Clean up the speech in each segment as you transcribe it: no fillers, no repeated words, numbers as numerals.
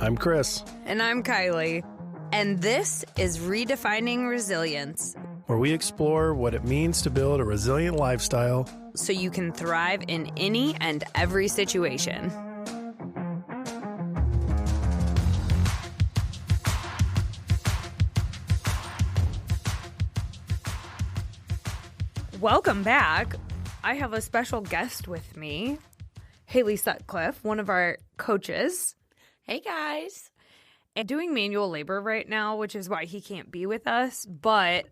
I'm Chris. And I'm Kiley. And this is Redefining Resilience, where we explore what it means to build a resilient lifestyle so you can thrive in any and every situation. Welcome back. I have a special guest with me, Haley Sutcliffe, one of our coaches. Hey, guys. And doing manual labor right now, which is why he can't be with us, but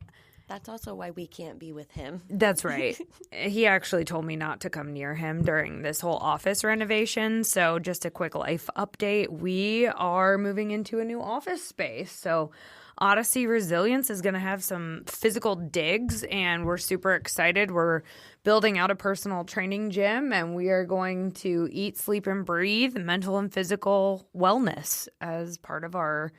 that's also why we can't be with him. That's right. He actually told me not to come near him during this whole office renovation. So just a quick life update. We are moving into a new office space. So Odyssey Resilience is going to have some physical digs, and we're super excited. We're building out a personal training gym, and we are going to eat, sleep, and breathe mental and physical wellness as part of our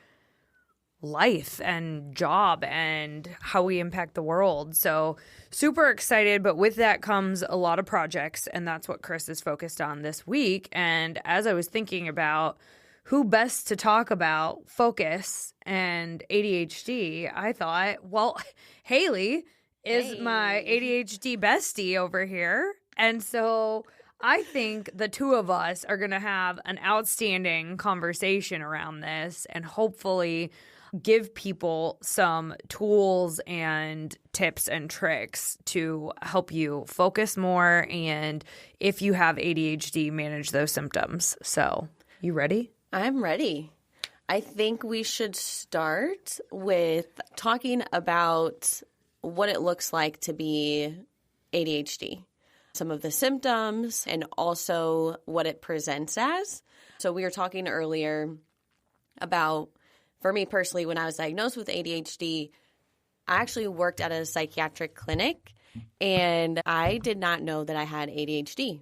life and job and how we impact the world. So super excited, but with that comes a lot of projects, and that's what Chris is focused on this week. And as I was thinking about who best to talk about focus and ADHD, I thought, well, Haley is my ADHD bestie over here. And so I think the two of us are going to have an outstanding conversation around this and hopefully give people some tools and tips and tricks to help you focus more, and if you have ADHD, manage those symptoms. So, you ready? I'm ready. I think we should start with talking about what it looks like to be ADHD, some of the symptoms, and also what it presents as. So we were talking earlier about, for me personally, when I was diagnosed with ADHD, I actually worked at a psychiatric clinic, and I did not know that I had ADHD.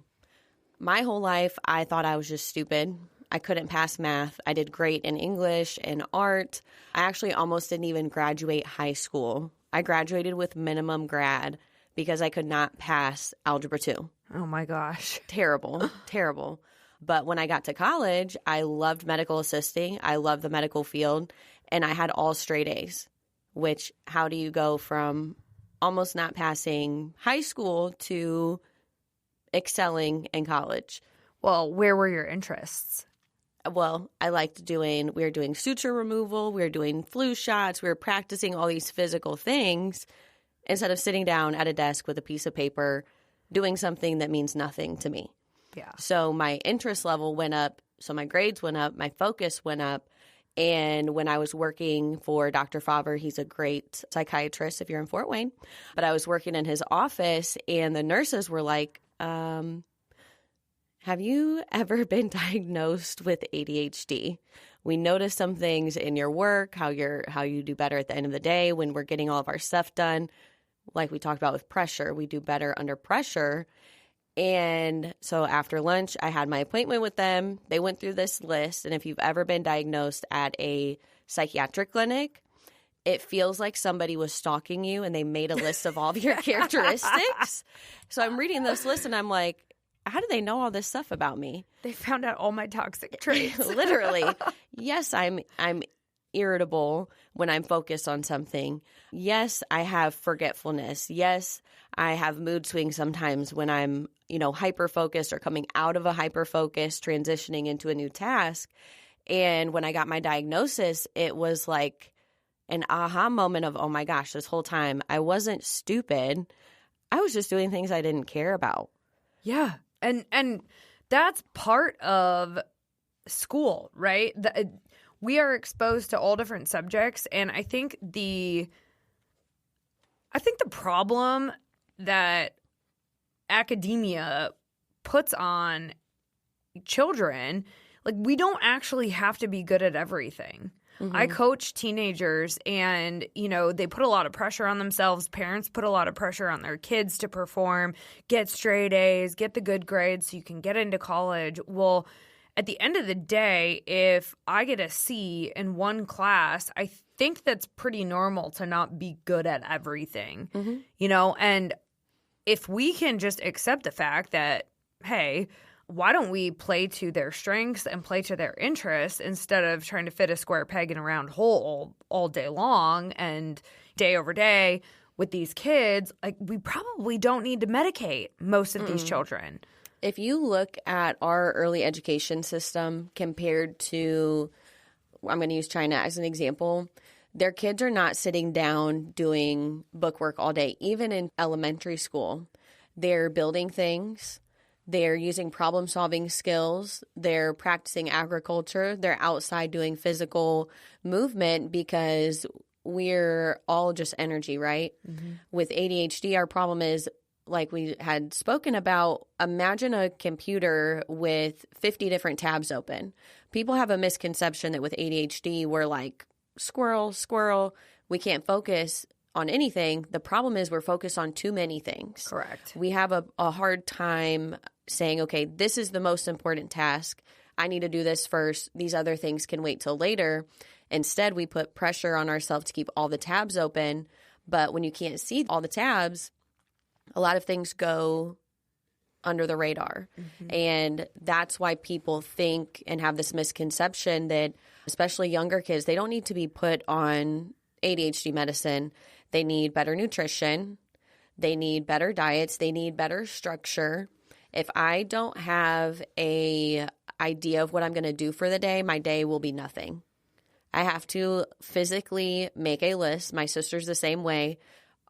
My whole life, I thought I was just stupid. I couldn't pass math. I did great in English and art. I actually almost didn't even graduate high school. I graduated with minimum grad because I could not pass Algebra 2. Oh my gosh. Terrible, terrible. But when I got to college, I loved medical assisting. I loved the medical field, and I had all straight A's, which how do you go from almost not passing high school to excelling in college? Well, where were your interests? Well, I liked we were doing suture removal, we were doing flu shots, we were practicing all these physical things instead of sitting down at a desk with a piece of paper doing something that means nothing to me. Yeah. So my interest level went up, so my grades went up, my focus went up, and when I was working for Dr. Favre, he's a great psychiatrist if you're in Fort Wayne, but I was working in his office, and the nurses were like, have you ever been diagnosed with ADHD? We notice some things in your work, how you do better at the end of the day when we're getting all of our stuff done. Like we talked about with pressure, we do better under pressure. And so after lunch, I had my appointment with them. They went through this list. And if you've ever been diagnosed at a psychiatric clinic, it feels like somebody was stalking you and they made a list of all of your characteristics. So I'm reading this list and I'm like, how do they know all this stuff about me? They found out all my toxic traits. Literally. Yes, I'm irritable when I'm focused on something. Yes, I have forgetfulness. Yes, I have mood swings sometimes when I'm, hyper-focused or coming out of a hyper-focus, transitioning into a new task. And when I got my diagnosis, it was like an aha moment of, oh my gosh, this whole time I wasn't stupid. I was just doing things I didn't care about. Yeah. And that's part of school, right? We are exposed to all different subjects, and I think the problem that academia puts on children, like, we don't actually have to be good at everything. Mm-hmm. I coach teenagers, and, they put a lot of pressure on themselves. Parents put a lot of pressure on their kids to perform, get straight A's, get the good grades so you can get into college. Well, at the end of the day, if I get a C in one class, I think that's pretty normal to not be good at everything, and if we can just accept the fact that, hey, why don't we play to their strengths and play to their interests instead of trying to fit a square peg in a round hole all day long and day over day with these kids? Like, we probably don't need to medicate most of these children. If you look at our early education system compared to, I'm going to use China as an example, their kids are not sitting down doing bookwork all day. Even in elementary school, they're building things. They're using problem-solving skills. They're practicing agriculture. They're outside doing physical movement because we're all just energy, right? With ADHD, our problem is, like we had spoken about, imagine a computer with 50 different tabs open. People have a misconception that with ADHD, we're like, squirrel, squirrel, we can't focus on anything. The problem is we're focused on too many things. Correct. We have a hard time saying, okay, this is the most important task. I need to do this first. These other things can wait till later. Instead, we put pressure on ourselves to keep all the tabs open. But when you can't see all the tabs, a lot of things go under the radar. And that's why people think and have this misconception that, especially younger kids, they don't need to be put on ADHD medicine. They need better nutrition. They need better diets. They need better structure. If I don't have a idea of what I'm going to do for the day, my day will be nothing. I have to physically make a list. My sister's the same way.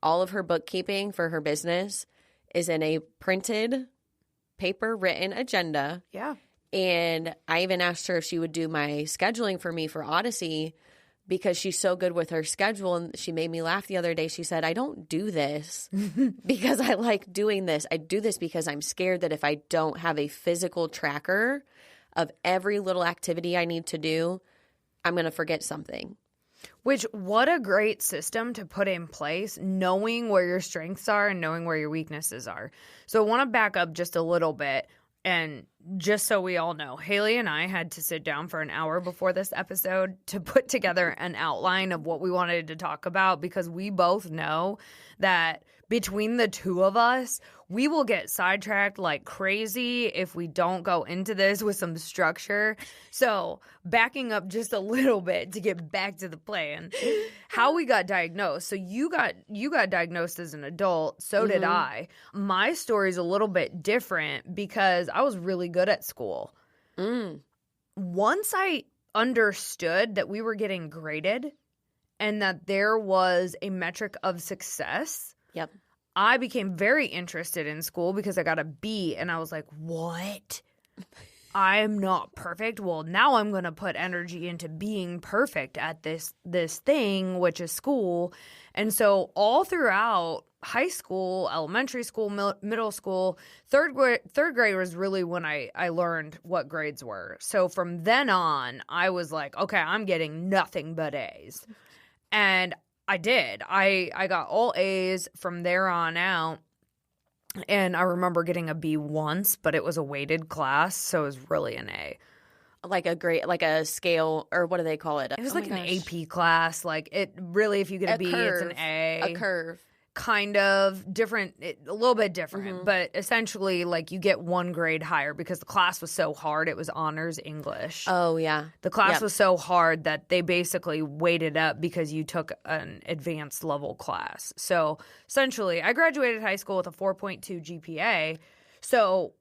All of her bookkeeping for her business is in a printed, paper-written agenda. Yeah. And I even asked her if she would do my scheduling for me for Odyssey because she's so good with her schedule. And she made me laugh the other day. She said, I don't do this because I like doing this. I do this because I'm scared that if I don't have a physical tracker of every little activity I need to do, I'm going to forget something. Which, what a great system to put in place, knowing where your strengths are and knowing where your weaknesses are. So I want to back up just a little bit. And just so we all know, Haley and I had to sit down for an hour before this episode to put together an outline of what we wanted to talk about, because we both know that between the two of us, we will get sidetracked like crazy if we don't go into this with some structure. So backing up just a little bit to get back to the plan, how we got diagnosed. So you got diagnosed as an adult. So did I. My story's a little bit different because I was really good at school. Once I understood that we were getting graded and that there was a metric of success, I became very interested in school because I got a B and I was like, what? I'm not perfect. Well, now I'm going to put energy into being perfect at this thing, which is school. And so all throughout high school, elementary school, middle school, third grade was really when I learned what grades were. So from then on, I was like, okay, I'm getting nothing but A's. And I did. I got all A's from there on out. And I remember getting a B once, but it was a weighted class, so it was really an A. Like a grade, like a scale, or what do they call it? It was like an AP class. Like, it really, if you get a B, curve. it's an A. A curve. Kind of different, a little bit different, but essentially, like, you get one grade higher because the class was so hard. It was honors English. Oh, yeah. The class was so hard that they basically weighted up because you took an advanced level class. So essentially, I graduated high school with a 4.2 GPA. So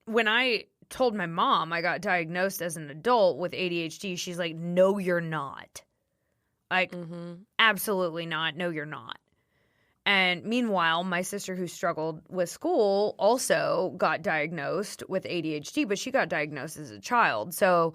when I told my mom I got diagnosed as an adult with ADHD, she's like, no, you're not. Like, absolutely not. No, you're not. And meanwhile, my sister, who struggled with school, also got diagnosed with ADHD, but she got diagnosed as a child. So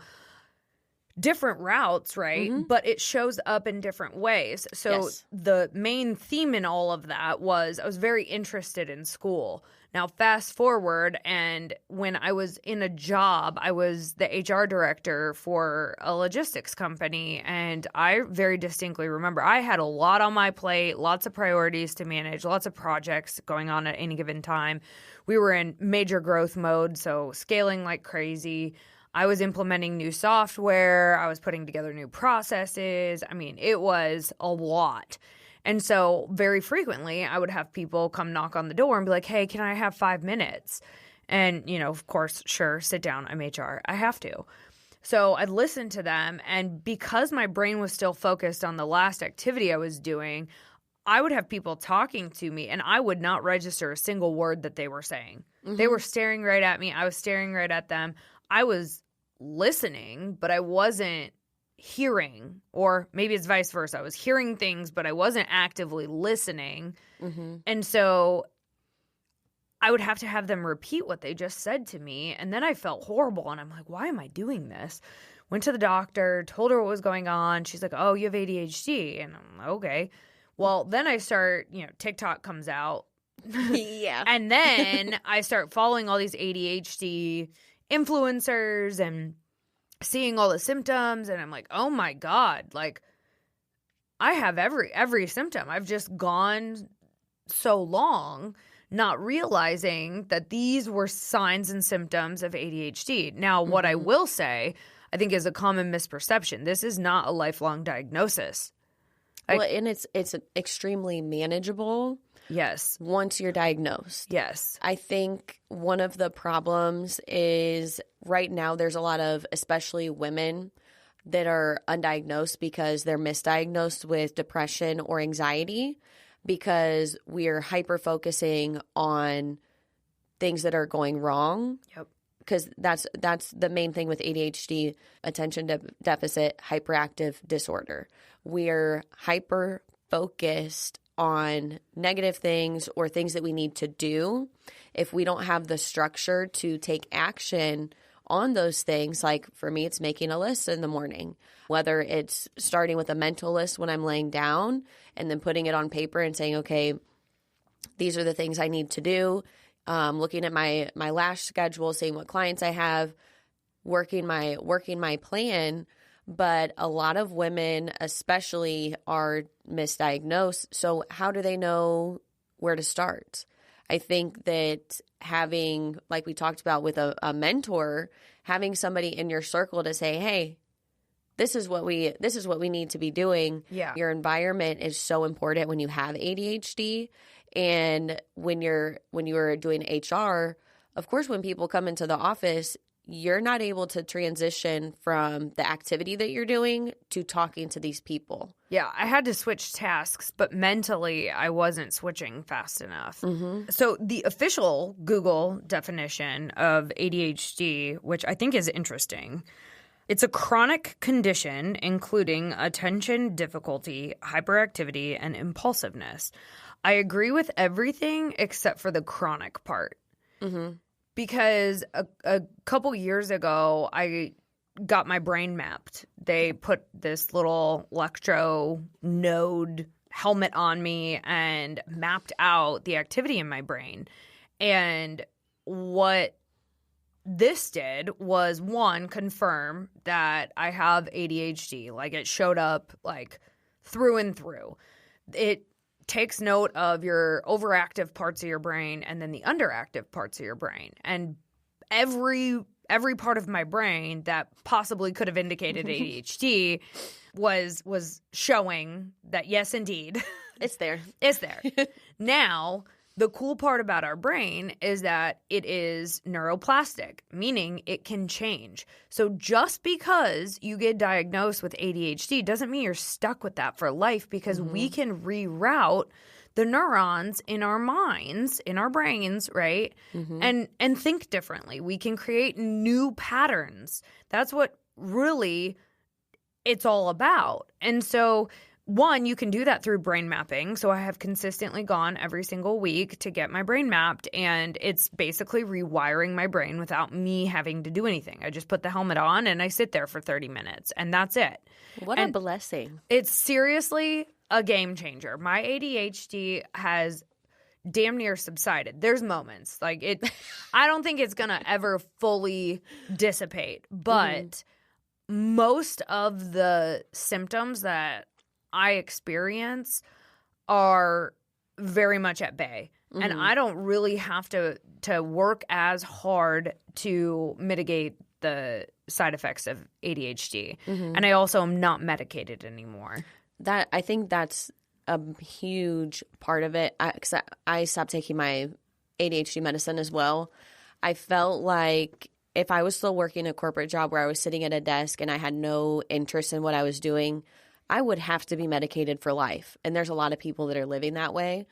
different routes, right? But it shows up in different ways. So the main theme in all of that was I was very interested in school. Now, fast forward, and when I was in a job, I was the HR director for a logistics company, and I very distinctly remember I had a lot on my plate, lots of priorities to manage, lots of projects going on at any given time. We were in major growth mode, so scaling like crazy. I was implementing new software. I was putting together new processes. I mean, it was a lot. And so very frequently I would have people come knock on the door and be like, hey, can I have 5 minutes? And, of course, sure, sit down. I'm HR. I have to. So I'd listen to them. And because my brain was still focused on the last activity I was doing, I would have people talking to me and I would not register a single word that they were saying. They were staring right at me. I was staring right at them. I was listening, but I wasn't hearing, or maybe it's vice versa. I was hearing things, but I wasn't actively listening. And so I would have to have them repeat what they just said to me. And then I felt horrible. And I'm like, why am I doing this? Went to the doctor, told her what was going on. She's like, oh, you have ADHD. And I'm like, okay. Well, then I start, TikTok comes out. Yeah. And then I start following all these ADHD influencers and seeing all the symptoms. And I'm like, oh my God, like I have every symptom. I've just gone so long not realizing that these were signs and symptoms of ADHD. Now, what I will say, I think is a common misperception. This is not a lifelong diagnosis. Well, and it's extremely manageable. Yes. Once you're diagnosed. Yes. I think one of the problems is right now there's a lot of, especially women, that are undiagnosed because they're misdiagnosed with depression or anxiety because we're hyper-focusing on things that are going wrong. Yep. Because that's the main thing with ADHD, attention deficit hyperactive disorder. We're hyper-focused on negative things or things that we need to do. If we don't have the structure to take action on those things, like for me, it's making a list in the morning, whether it's starting with a mental list when I'm laying down and then putting it on paper and saying, okay, these are the things I need to do. Looking at my lash schedule, seeing what clients I have, working my plan. But a lot of women especially are misdiagnosed. So how do they know where to start? I think that having, like we talked about with a mentor, having somebody in your circle to say, hey, this is what we need to be doing. Yeah. Your environment is so important when you have ADHD. And when you are doing HR, of course, when people come into the office, you're not able to transition from the activity that you're doing to talking to these people. Yeah, I had to switch tasks, but mentally I wasn't switching fast enough. So the official Google definition of ADHD, which I think is interesting, it's a chronic condition including attention difficulty, hyperactivity, and impulsiveness. I agree with everything except for the chronic part. Because a couple years ago, I got my brain mapped. They put this little electro node helmet on me and mapped out the activity in my brain. And what this did was, one, confirm that I have ADHD. Like, it showed up like through and through. It takes note of your overactive parts of your brain and then the underactive parts of your brain. And every part of my brain that possibly could have indicated ADHD was showing that, yes, indeed. It's there. It's there. Now, the cool part about our brain is that it is neuroplastic, meaning it can change. So just because you get diagnosed with ADHD doesn't mean you're stuck with that for life, because we can reroute the neurons in our minds, in our brains, right? And think differently. We can create new patterns. That's what really it's all about. And so, one, you can do that through brain mapping. So I have consistently gone every single week to get my brain mapped, and it's basically rewiring my brain without me having to do anything. I just put the helmet on and I sit there for 30 minutes, and that's it. What a blessing. It's seriously a game changer. My ADHD has damn near subsided. There's moments like it. I don't think it's going to ever fully dissipate, but most of the symptoms that I experience are very much at bay. And I don't really have to work as hard to mitigate the side effects of ADHD. And I also am not medicated anymore. I think that's a huge part of it. I stopped taking my ADHD medicine as well. I felt like if I was still working a corporate job where I was sitting at a desk and I had no interest in what I was doing, I would have to be medicated for life. And there's a lot of people that are living that way.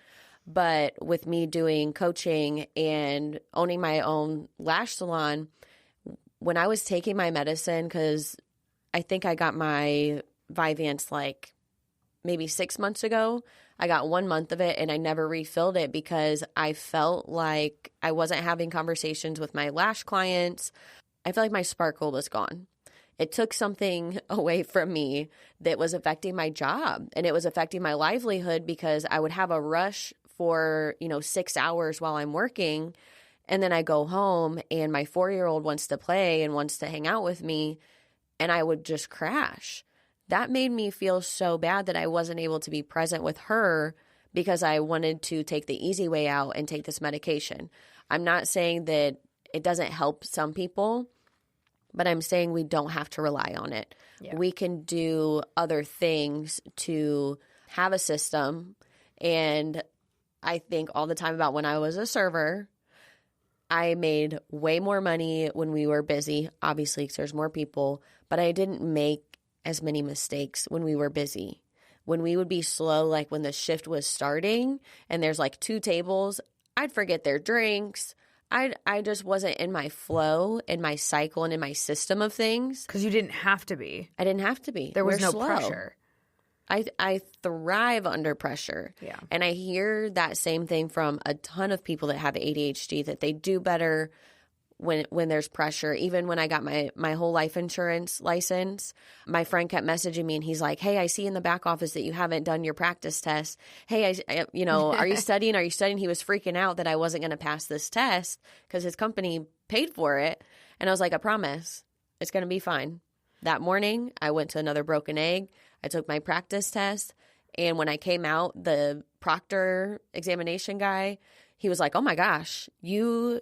But with me doing coaching and owning my own lash salon, when I was taking my medicine, because I think I got my Vyvanse like maybe 6 months ago, I got 1 month of it and I never refilled it because I felt like I wasn't having conversations with my lash clients. I felt like my sparkle was gone. It took something away from me that was affecting my job, and it was affecting my livelihood because I would have a rush for, 6 hours while I'm working. And then I go home and my 4-year-old wants to play and wants to hang out with me, and I would just crash. That made me feel so bad that I wasn't able to be present with her because I wanted to take the easy way out and take this medication. I'm not saying that it doesn't help some people, but I'm saying we don't have to rely on it. Yeah. We can do other things to have a system. And I think all the time about when I was a server, I made way more money when we were busy, obviously, because there's more people, but I didn't make as many mistakes when we were busy. When we would be slow, like when the shift was starting and there's like 2 tables, I'd forget their drinks. I just wasn't in my flow, in my cycle, and in my system of things. Because you didn't have to be. I didn't have to be. There was no slow. pressure. I thrive under pressure. Yeah. And I hear that same thing from a ton of people that have ADHD, that they do better when there's pressure. Even when I got my whole life insurance license, my friend kept messaging me and he's like, hey, I see in the back office that you haven't done your practice test. Hey, are you studying? Are you studying? He was freaking out that I wasn't going to pass this test because his company paid for it. And I was like, I promise it's going to be fine. That morning, I went to another Broken Egg. I took my practice test. And when I came out, the proctor examination guy, he was like, oh my gosh, you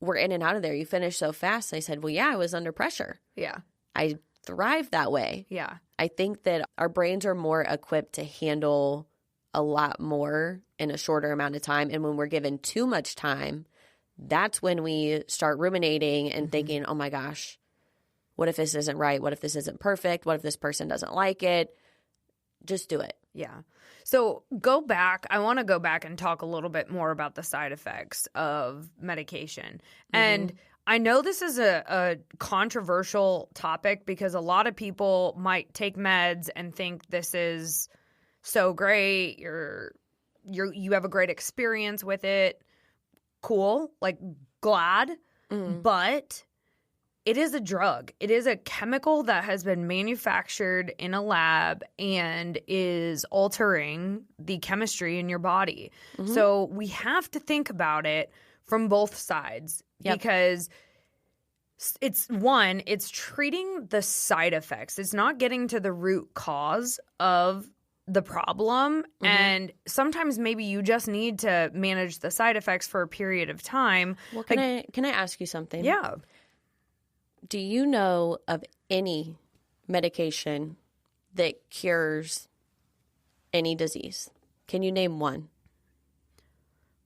were in and out of there. You finished so fast. And I said, well, yeah, I was under pressure. Yeah. I thrive that way. Yeah. I think that our brains are more equipped to handle a lot more in a shorter amount of time. And when we're given too much time, that's when we start ruminating and thinking, oh my gosh, what if this isn't right? What if this isn't perfect? What if this person doesn't like it? Just do it. Yeah. So I want to go back and talk a little bit more about the side effects of medication. And I know this is a controversial topic because a lot of people might take meds and think this is so great. You have a great experience with it. Cool. Like, glad. But it is a drug. It is a chemical that has been manufactured in a lab and is altering the chemistry in your body. So we have to think about it from both sides because it's treating the side effects. It's not getting to the root cause of the problem. And sometimes maybe you just need to manage the side effects for a period of time. Well, can I ask you something? Yeah. Do you know of any medication that cures any disease? Can you name one?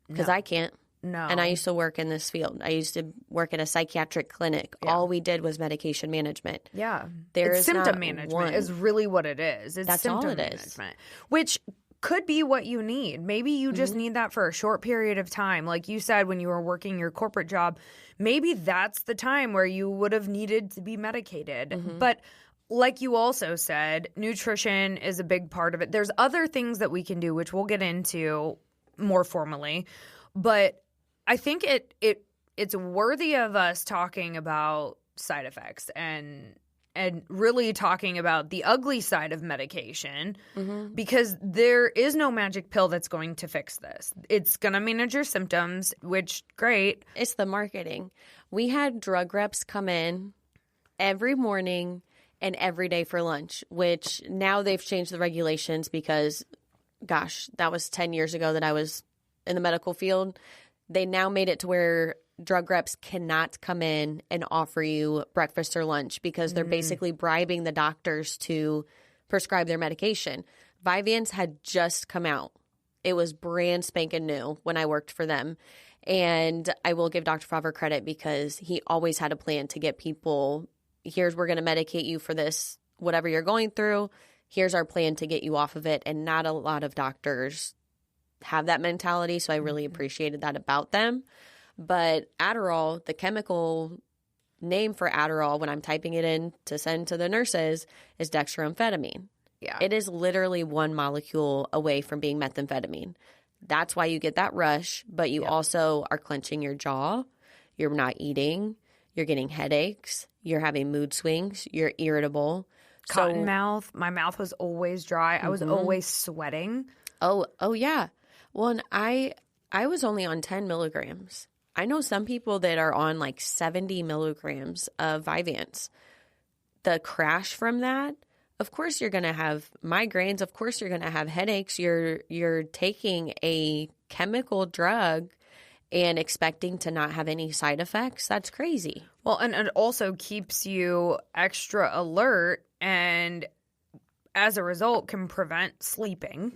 Because I can't. No. And I used to work in this field. I used to work in a psychiatric clinic. Yeah. All we did was medication management. Yeah. It's symptom management is really what it is. That's symptom all it management, is. Which could be what you need. Maybe you just need that for a short period of time. Like you said, when you were working your corporate job, maybe that's the time where you would have needed to be medicated. But like you also said, nutrition is a big part of it. There's other things that we can do, which we'll get into more formally. But I think it's worthy of us talking about side effects and really talking about the ugly side of medication because there is no magic pill that's going to fix this. It's going to manage your symptoms, which, great. It's the marketing. We had drug reps come in every morning and every day for lunch, which now they've changed the regulations because, gosh, that was 10 years ago that I was in the medical field. They now made it to where drug reps cannot come in and offer you breakfast or lunch because they're basically bribing the doctors to prescribe their medication. Vyvanse had just come out. It was brand spanking new when I worked for them. And I will give Dr. Favre credit because he always had a plan to get people, here's, we're going to medicate you for this, whatever you're going through. Here's our plan to get you off of it. And not a lot of doctors have that mentality. So I really appreciated that about them. But Adderall, the chemical name for Adderall, when I'm typing it in to send to the nurses, is dextroamphetamine. Yeah. It is literally one molecule away from being methamphetamine. That's why you get that rush, but you also are clenching your jaw. You're not eating. You're getting headaches. You're having mood swings. You're irritable. Cotton mouth. My mouth was always dry. I was always sweating. Oh, yeah. Well, and I was only on 10 milligrams. I know some people that are on like 70 milligrams of Vyvanse. The crash from that, of course you're going to have migraines. Of course you're going to have headaches. You're taking a chemical drug and expecting to not have any side effects. That's crazy. Well, and it also keeps you extra alert and as a result can prevent sleeping.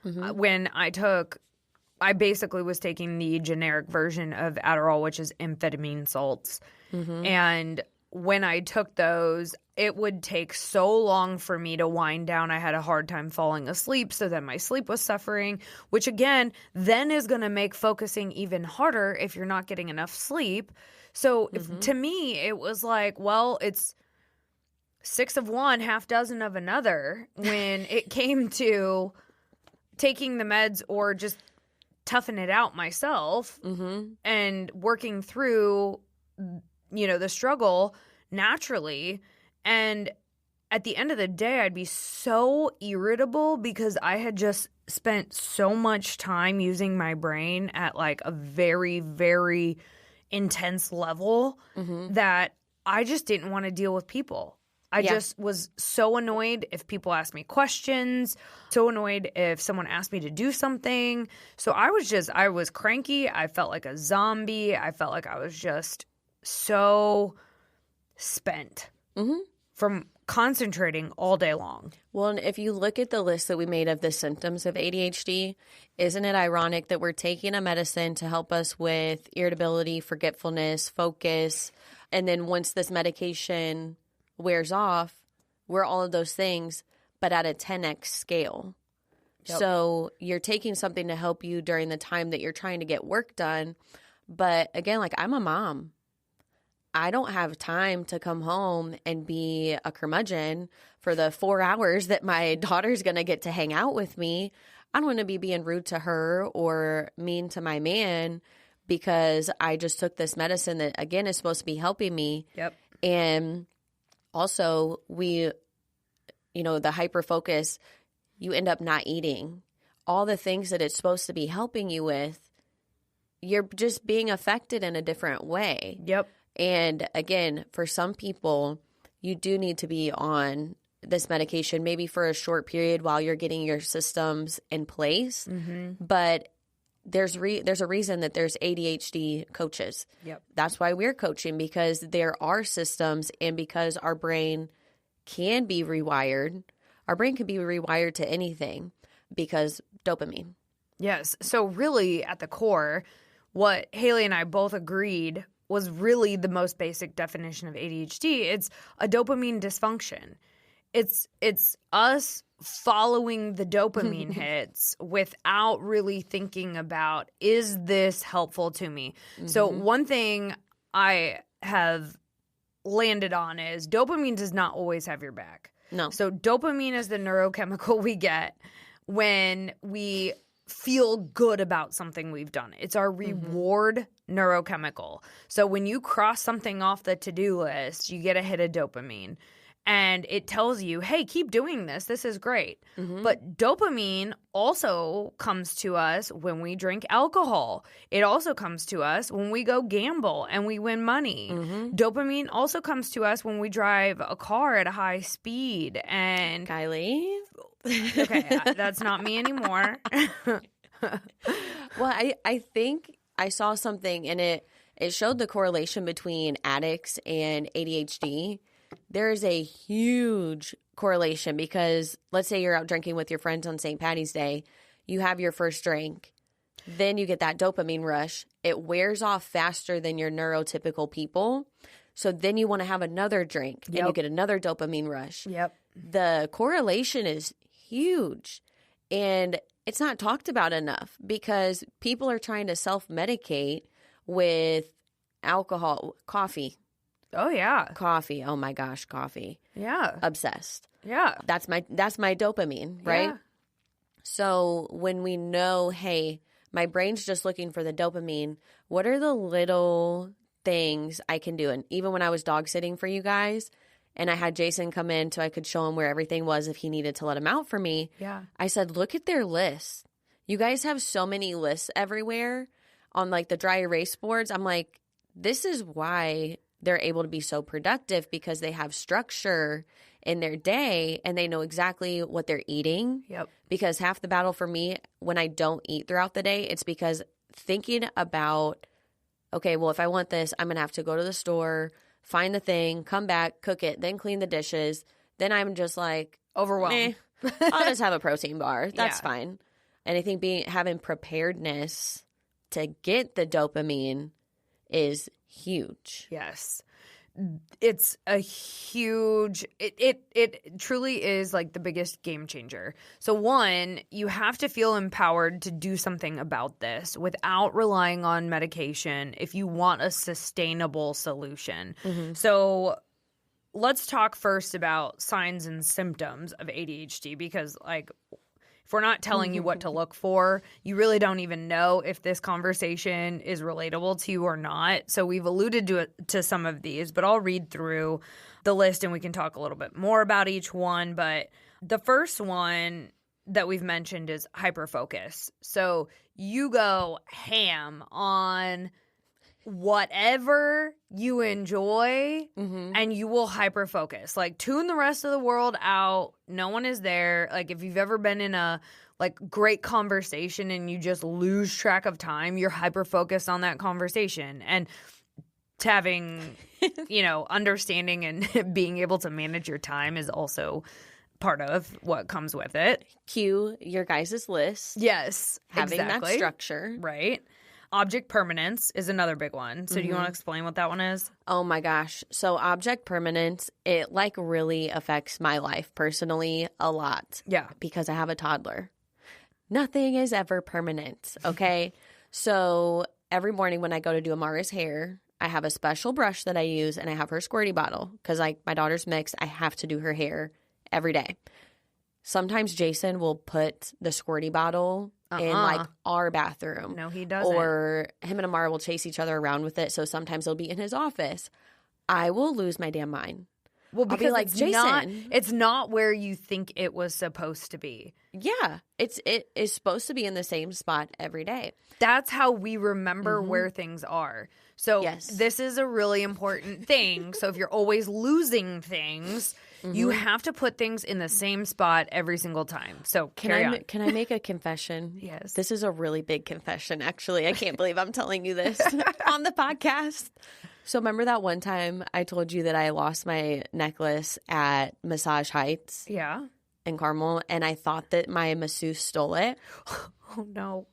When I basically was taking the generic version of Adderall, which is amphetamine salts. And when I took those, it would take so long for me to wind down. I had a hard time falling asleep. So then my sleep was suffering, which again, then is going to make focusing even harder if you're not getting enough sleep. So to me, it was like, well, it's 6 of one, half dozen of another when it came to taking the meds or just toughing it out myself and working through, the struggle naturally. And at the end of the day, I'd be so irritable because I had just spent so much time using my brain at like a very, very intense level that I just didn't want to deal with people. I just was so annoyed if people asked me questions, so annoyed if someone asked me to do something. So I was cranky. I felt like a zombie. I felt like I was just so spent from concentrating all day long. Well, and if you look at the list that we made of the symptoms of ADHD, isn't it ironic that we're taking a medicine to help us with irritability, forgetfulness, focus, and then once this medication wears off, we're all of those things, but at a 10x scale. So you're taking something to help you during the time that you're trying to get work done. But again, like I'm a mom. I don't have time to come home and be a curmudgeon for the 4 hours that my daughter's going to get to hang out with me. I don't want to be being rude to her or mean to my man because I just took this medicine that, again, is supposed to be helping me. And also, the hyper focus, you end up not eating. All the things that it's supposed to be helping you with, you're just being affected in a different way. And again, for some people, you do need to be on this medication, maybe for a short period while you're getting your systems in place. But there's a reason that there's ADHD coaches. That's why we're coaching, because there are systems and because our brain can be rewired. Our brain can be rewired to anything because dopamine. Yes. So really at the core, what Haley and I both agreed was really the most basic definition of ADHD. It's a dopamine dysfunction. It's us following the dopamine hits without really thinking about, is this helpful to me? So one thing I have landed on is dopamine does not always have your back. No. So dopamine is the neurochemical we get when we feel good about something we've done. It's our reward neurochemical. So when you cross something off the to-do list, you get a hit of dopamine. And it tells you, hey, keep doing this. This is great. But dopamine also comes to us when we drink alcohol. It also comes to us when we go gamble and we win money. Dopamine also comes to us when we drive a car at a high speed. And Kiley. Okay, that's not me anymore. Well, I think I saw something and it showed the correlation between addicts and ADHD. There is a huge correlation because let's say you're out drinking with your friends on St. Patty's Day. You have your first drink. Then you get that dopamine rush. It wears off faster than your neurotypical people. So then you want to have another drink and you get another dopamine rush. Yep. The correlation is huge. And it's not talked about enough because people are trying to self-medicate with alcohol, coffee. Oh, yeah. Coffee. Oh, my gosh, coffee. Yeah. Obsessed. Yeah. That's my dopamine, right? Yeah. So when we know, hey, my brain's just looking for the dopamine, what are the little things I can do? And even when I was dog sitting for you guys and I had Jason come in so I could show him where everything was if he needed to let him out for me, I said, look at their lists. You guys have so many lists everywhere on like the dry erase boards. I'm like, this is why they're able to be so productive because they have structure in their day and they know exactly what they're eating. Yep. Because half the battle for me when I don't eat throughout the day, it's because thinking about, okay, well, if I want this, I'm going to have to go to the store, find the thing, come back, cook it, then clean the dishes. Then I'm just like, overwhelmed. I'll just have a protein bar. That's fine. And I think having preparedness to get the dopamine is huge. Yes. It's a huge, it truly is like the biggest game changer. So one, you have to feel empowered to do something about this without relying on medication if you want a sustainable solution. So let's talk first about signs and symptoms of ADHD because like if we're not telling you what to look for, you really don't even know if this conversation is relatable to you or not. So we've alluded to some of these, but I'll read through the list and we can talk a little bit more about each one. But the first one that we've mentioned is hyperfocus. So you go ham on whatever you enjoy and you will hyperfocus. Like tune the rest of the world out. No one is there. Like if you've ever been in a like great conversation and you just lose track of time, you're hyperfocused on that conversation. And to having, understanding and being able to manage your time is also part of what comes with it. Cue your guys' list. Yes, having exactly. that structure. Right. Object permanence is another big one. So do you want to explain what that one is? Oh my gosh. So object permanence, it like really affects my life personally a lot. Yeah. Because I have a toddler. Nothing is ever permanent. Okay. So every morning when I go to do Amara's hair, I have a special brush that I use and I have her squirty bottle because like my daughter's mixed. I have to do her hair every day. Sometimes Jason will put the squirty bottle in like our bathroom. No, he doesn't. Or him and Amara will chase each other around with it. So sometimes it'll be in his office. I will lose my damn mind. Well, because I'll be like, Jason, it's not where you think it was supposed to be. Yeah, it is supposed to be in the same spot every day. That's how we remember where things are. So this is a really important thing. So if you're always losing things, you have to put things in the same spot every single time. So carry on. Can I make a confession? Yes. This is a really big confession, actually. I can't believe I'm telling you this on the podcast. So remember that one time I told you that I lost my necklace at Massage Heights? Yeah. In Carmel, and I thought that my masseuse stole it. Oh, no.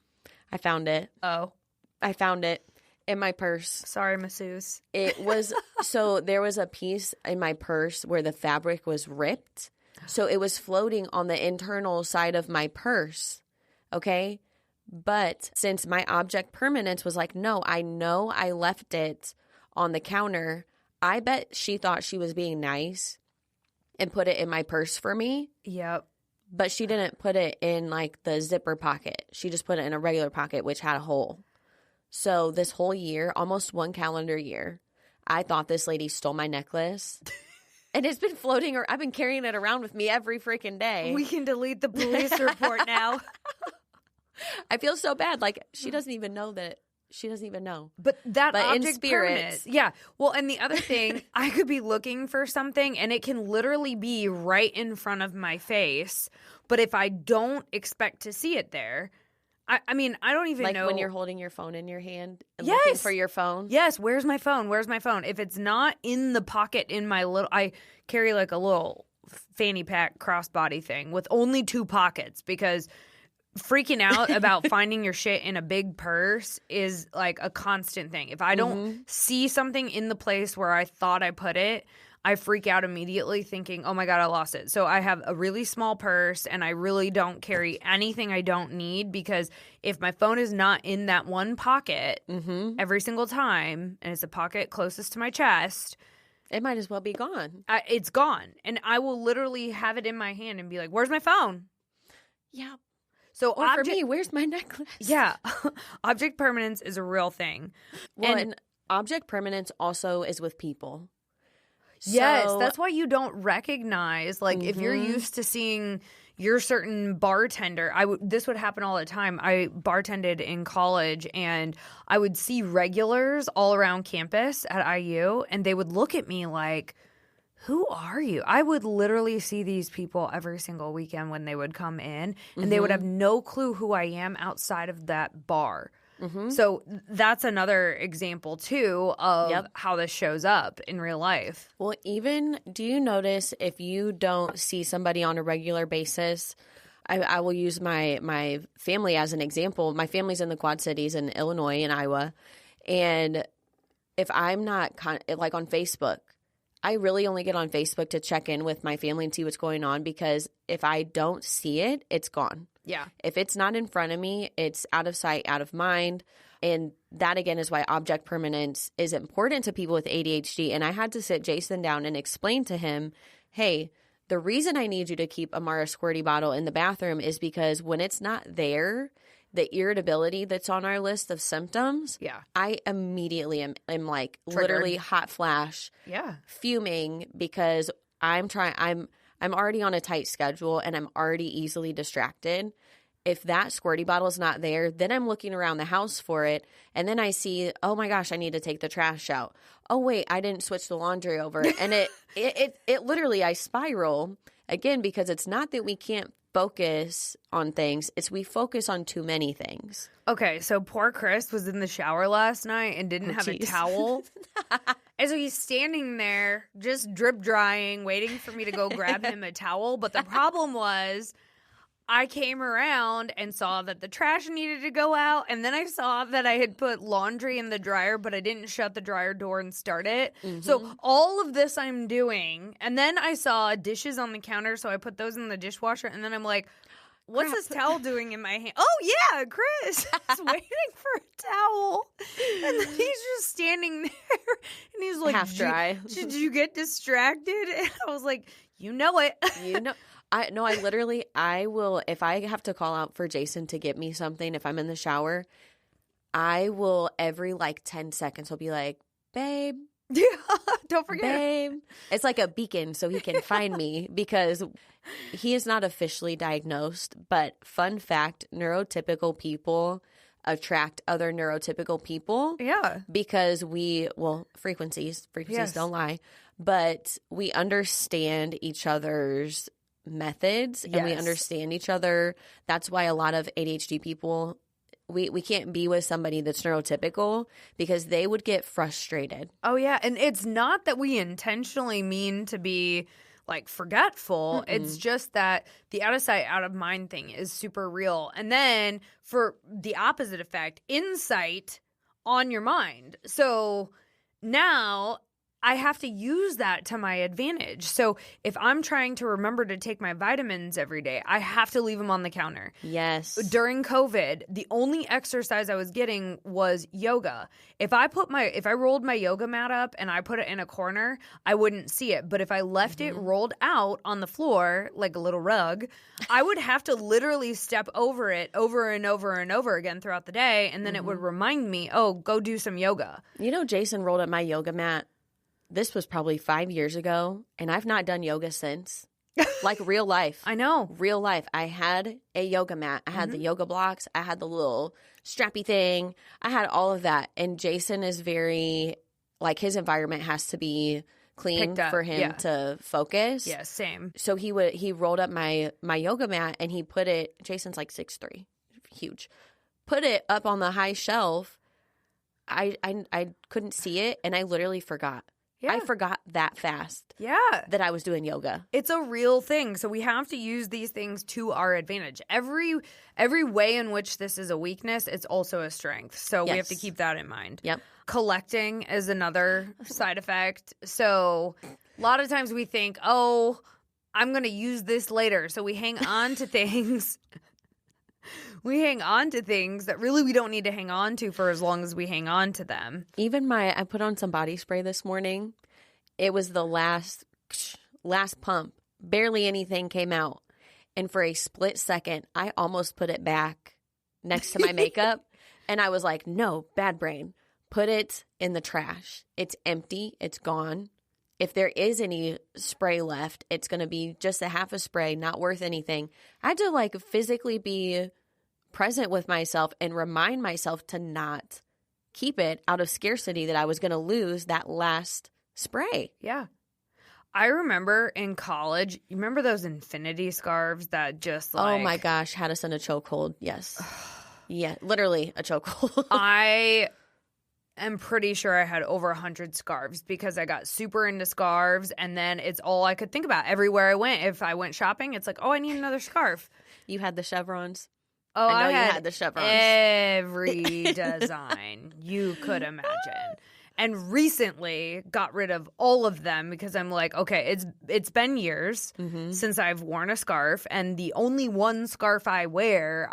I found it. Oh. I found it in my purse. Sorry, masseuse. It was, so there was a piece in my purse where the fabric was ripped. So it was floating on the internal side of my purse. Okay? But since my object permanence was like, no, I know I left it on the counter, I bet she thought she was being nice and put it in my purse for me. Yep. But she didn't put it in like the zipper pocket. She just put it in a regular pocket, which had a hole. So this whole year, almost one calendar year, I thought this lady stole my necklace. And it's been floating, or I've been carrying it around with me every freaking day. We can delete the police report now. I feel so bad. Like she doesn't even know that. She doesn't even know. But object in spirit. permanence. Yeah. Well, and the other thing, I could be looking for something and it can literally be right in front of my face. But if I don't expect to see it there, I mean, I don't even know. Like when you're holding your phone in your hand and looking for your phone? Yes. Where's my phone? Where's my phone? If it's not in the pocket in my I carry like a little fanny pack crossbody thing with only 2 pockets because freaking out about finding your shit in a big purse is like a constant thing. If I don't see something in the place where I thought I put it, I freak out immediately thinking, oh my God, I lost it. So I have a really small purse and I really don't carry anything I don't need, because if my phone is not in that one pocket every single time, and it's a pocket closest to my chest, it might as well be gone. It's gone. And I will literally have it in my hand and be like, where's my phone? Yeah. So or for me, where's my necklace? Yeah. Object permanence is a real thing. Well, and object permanence also is with people. Yes, So, that's why you don't recognize, like, if you're used to seeing your certain bartender, this would happen all the time. I bartended in college, and I would see regulars all around campus at IU, and they would look at me like, who are you? I would literally see these people every single weekend when they would come in, and they would have no clue who I am outside of that bar. So that's another example, too, of how this shows up in real life. Well, even, do you notice if you don't see somebody on a regular basis? I will use my family as an example. My family's in the Quad Cities in Illinois and Iowa. And if I'm not, like on Facebook, I really only get on Facebook to check in with my family and see what's going on, because if I don't see it, it's gone. Yeah. If it's not in front of me, it's out of sight, out of mind. And that, again, is why object permanence is important to people with ADHD. And I had to sit Jason down and explain to him, hey, the reason I need you to keep a Mara Squirty bottle in the bathroom is because when it's not there, the irritability that's on our list of symptoms, I immediately am like triggered. Literally hot flash, fuming, because I'm already on a tight schedule and I'm already easily distracted. If that squirty bottle is not there, then I'm looking around the house for it, and then I see, oh my gosh, I need to take the trash out. Oh wait, I didn't switch the laundry over, and it literally, I spiral again, because it's not that we can't focus on things, it's we focus on too many things. Okay, so poor Chris was in the shower last night and didn't have a towel. And so he's standing there just drip drying, waiting for me to go grab him a towel. But the problem was, I came around and saw that the trash needed to go out. And then I saw that I had put laundry in the dryer, but I didn't shut the dryer door and start it. So all of this I'm doing. And then I saw dishes on the counter, so I put those in the dishwasher. And then I'm like, what's this towel doing in my hand? Oh, yeah, Chris is waiting for a towel. And then he's just standing there. And he's like, half dry. Did you get distracted? And I was like, you know it. I will, if I have to call out for Jason to get me something, if I'm in the shower, I will every like 10 seconds, he'll be like, babe. Yeah, don't forget. Babe. It's like a beacon so he can find me, because he is not officially diagnosed, but fun fact, neurotypical people attract other neurotypical people. Yeah. Because frequencies don't lie, but we understand each other's methods and we understand each other. That's why a lot of ADHD people, we can't be with somebody that's neurotypical, because they would get frustrated. Oh, yeah. And it's not that we intentionally mean to be like forgetful. It's just that the out of sight, out of mind thing is super real. And then for the opposite effect, insight on your mind. So now I have to use that to my advantage. So if I'm trying to remember to take my vitamins every day, I have to leave them on the counter. Yes. During COVID, the only exercise I was getting was yoga. If I rolled my yoga mat up and I put it in a corner, I wouldn't see it. But if I left it rolled out on the floor like a little rug, I would have to literally step over it over and over and over again throughout the day. And then it would remind me, oh, go do some yoga. You know, Jason rolled up my yoga mat. This was probably 5 years ago, and I've not done yoga since. Like real life. I know. Real life. I had a yoga mat. I had the yoga blocks. I had the little strappy thing. I had all of that. And Jason is very, like, his environment has to be clean for him to focus. Yeah, same. So he rolled up my yoga mat, and he put it, Jason's like 6'3", huge. Put it up on the high shelf. I couldn't see it, and I literally forgot. I forgot that fast that I was doing yoga. It's a real thing. So we have to use these things to our advantage. Every way in which this is a weakness, it's also a strength. So we have to keep that in mind. Yep. Collecting is another side effect. So a lot of times we think, oh, I'm going to use this later. So we hang on to things. We hang on to things that really we don't need to hang on to for as long as we hang on to them. Even I put on some body spray this morning. It was the last pump. Barely anything came out. And for a split second, I almost put it back next to my makeup. And I was like, no, bad brain. Put it in the trash. It's empty. It's gone. If there is any spray left, it's going to be just a half a spray, not worth anything. I had to physically be present with myself and remind myself to not keep it out of scarcity, that I was going to lose that last spray. Yeah. I remember in college, you remember those infinity scarves that just oh my gosh, had us in a chokehold. Yes. Yeah, literally a chokehold. I am pretty sure I had over 100 scarves because I got super into scarves, and then it's all I could think about everywhere I went. If I went shopping, it's like, oh, I need another scarf. You had the chevrons? Oh, I know you had the chevrons. Every design you could imagine. And recently got rid of all of them because I'm like, okay, it's been years since I've worn a scarf, and the only one scarf I wear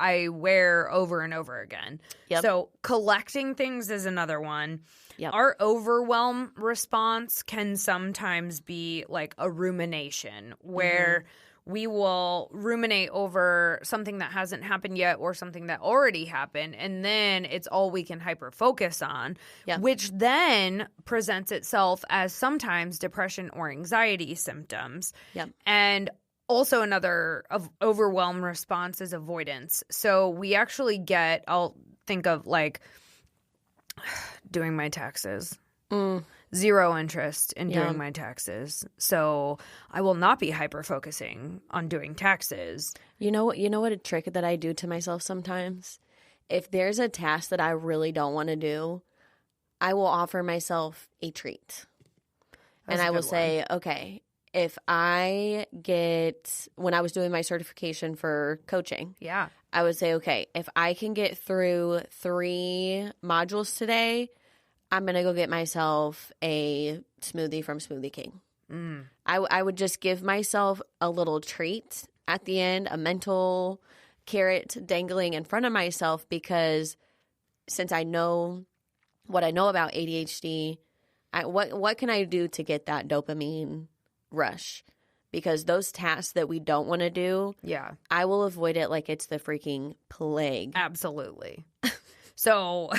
over and over again. Yep. So collecting things is another one. Yep. Our overwhelm response can sometimes be like a rumination where we will ruminate over something that hasn't happened yet or something that already happened, and then it's all we can hyper-focus on, which then presents itself as sometimes depression or anxiety symptoms. Yep. And also another overwhelm response is avoidance. So we actually I'll think of doing my taxes. Zero interest in doing my taxes. So I will not be hyper-focusing on doing taxes. You know what a trick that I do to myself sometimes? If there's a task that I really don't want to do, I will offer myself a treat. And I will say, okay, if when I was doing my certification for coaching, I would say, okay, if I can get through 3 modules today, I'm going to go get myself a smoothie from Smoothie King. I would just give myself a little treat at the end, a mental carrot dangling in front of myself, because since I know what I know about ADHD, what can I do to get that dopamine rush? Because those tasks that we don't want to do, I will avoid it like it's the freaking plague. Absolutely. So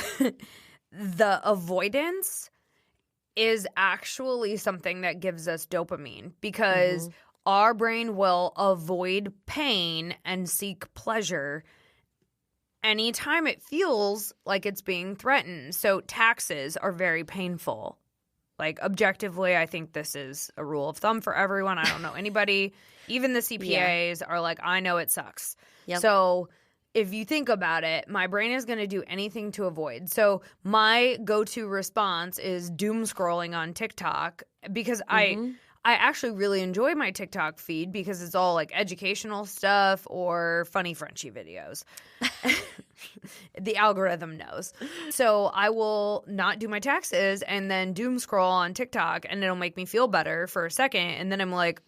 the avoidance is actually something that gives us dopamine, because our brain will avoid pain and seek pleasure anytime it feels like it's being threatened. So taxes are very painful. Objectively, I think this is a rule of thumb for everyone. I don't know anybody, even the CPAs are like, I know it sucks. Yep. So if you think about it, my brain is going to do anything to avoid. So my go-to response is doom scrolling on TikTok, because I actually really enjoy my TikTok feed because it's all educational stuff or funny Frenchie videos. The algorithm knows. So I will not do my taxes and then doom scroll on TikTok, and it'll make me feel better for a second. And then I'm like,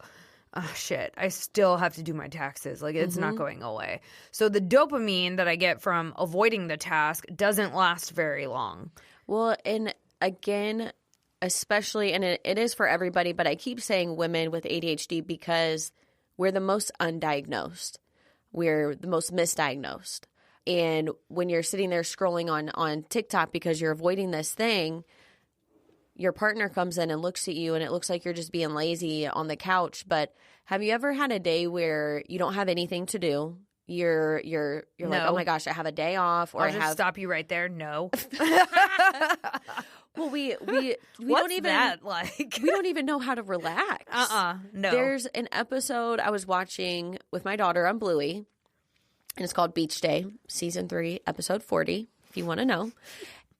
oh, shit, I still have to do my taxes. It's not going away. So the dopamine that I get from avoiding the task doesn't last very long. Well, and again, especially, and it is for everybody, but I keep saying women with ADHD because we're the most undiagnosed. We're the most misdiagnosed. And when you're sitting there scrolling on TikTok because you're avoiding this thing, your partner comes in and looks at you and it looks like you're just being lazy on the couch. But have you ever had a day where you don't have anything to do? You're like, oh my gosh, I have a day off, or I'll just stop you right there. No. Well, we What's don't even that like? We don't even know how to relax. No. There's an episode I was watching with my daughter on Bluey, and it's called Beach Day, season 3, episode 40, if you want to know.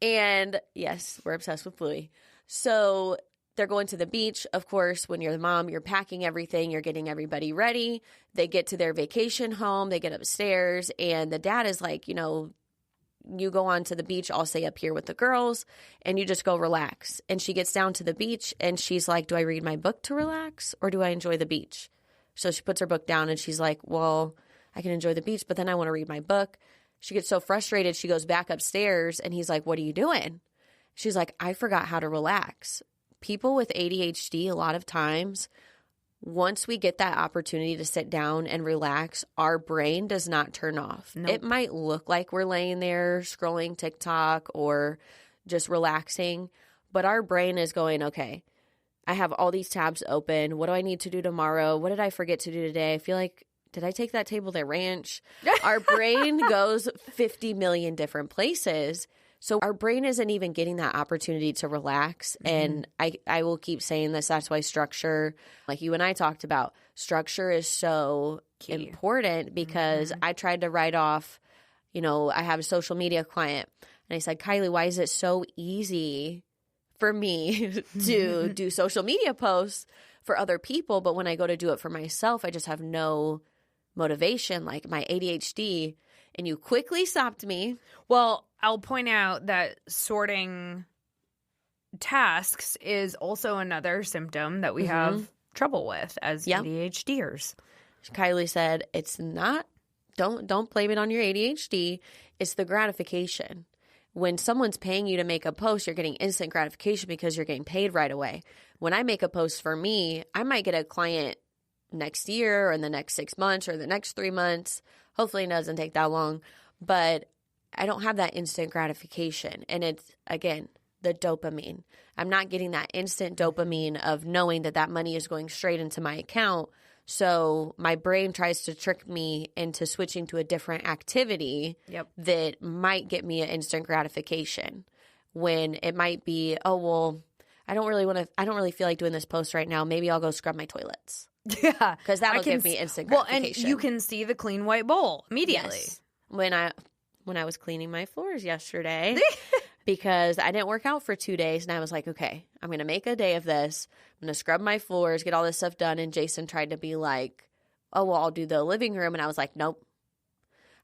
And yes, we're obsessed with Bluey. So they're going to the beach. Of course, when you're the mom, you're packing everything. You're getting everybody ready. They get to their vacation home. They get upstairs. And the dad is like, you know, you go on to the beach. I'll stay up here with the girls. And you just go relax. And she gets down to the beach. And she's like, do I read my book to relax? Or do I enjoy the beach? So she puts her book down. And she's like, well, I can enjoy the beach. But then I want to read my book. She gets so frustrated. She goes back upstairs. And he's like, what are you doing? She's like, I forgot how to relax. People with ADHD, a lot of times, once we get that opportunity to sit down and relax, our brain does not turn off. Nope. It might look like we're laying there scrolling TikTok or just relaxing, but our brain is going, okay, I have all these tabs open. What do I need to do tomorrow? What did I forget to do today? I feel like, did I take that table to ranch? Our brain goes 50 million different places. So our brain isn't even getting that opportunity to relax. And I will keep saying this. That's why structure, like you and I talked about, structure is so important because I tried to write off, you know, I have a social media client. And I said, Kiley, why is it so easy for me to do social media posts for other people? But when I go to do it for myself, I just have no motivation, like my ADHD. And you quickly stopped me. Well, I'll point out that sorting tasks is also another symptom that we have trouble with as ADHDers. Kiley said, it's not, don't blame it on your ADHD. It's the gratification. When someone's paying you to make a post, you're getting instant gratification because you're getting paid right away. When I make a post for me, I might get a client next year or in the next 6 months or the next 3 months. Hopefully it doesn't take that long, but I don't have that instant gratification. And it's, again, the dopamine. I'm not getting that instant dopamine of knowing that that money is going straight into my account. So my brain tries to trick me into switching to a different activity that might get me an instant gratification when it might be, oh, well, I don't really feel like doing this post right now. Maybe I'll go scrub my toilets. Yeah. Because that'll give me instant gratification. Well, and you can see the clean white bowl immediately. Yes. When I was cleaning my floors yesterday because I didn't work out for 2 days and I was like, okay, I'm going to make a day of this. I'm going to scrub my floors, get all this stuff done. And Jason tried to be like, oh, well, I'll do the living room. And I was like, nope,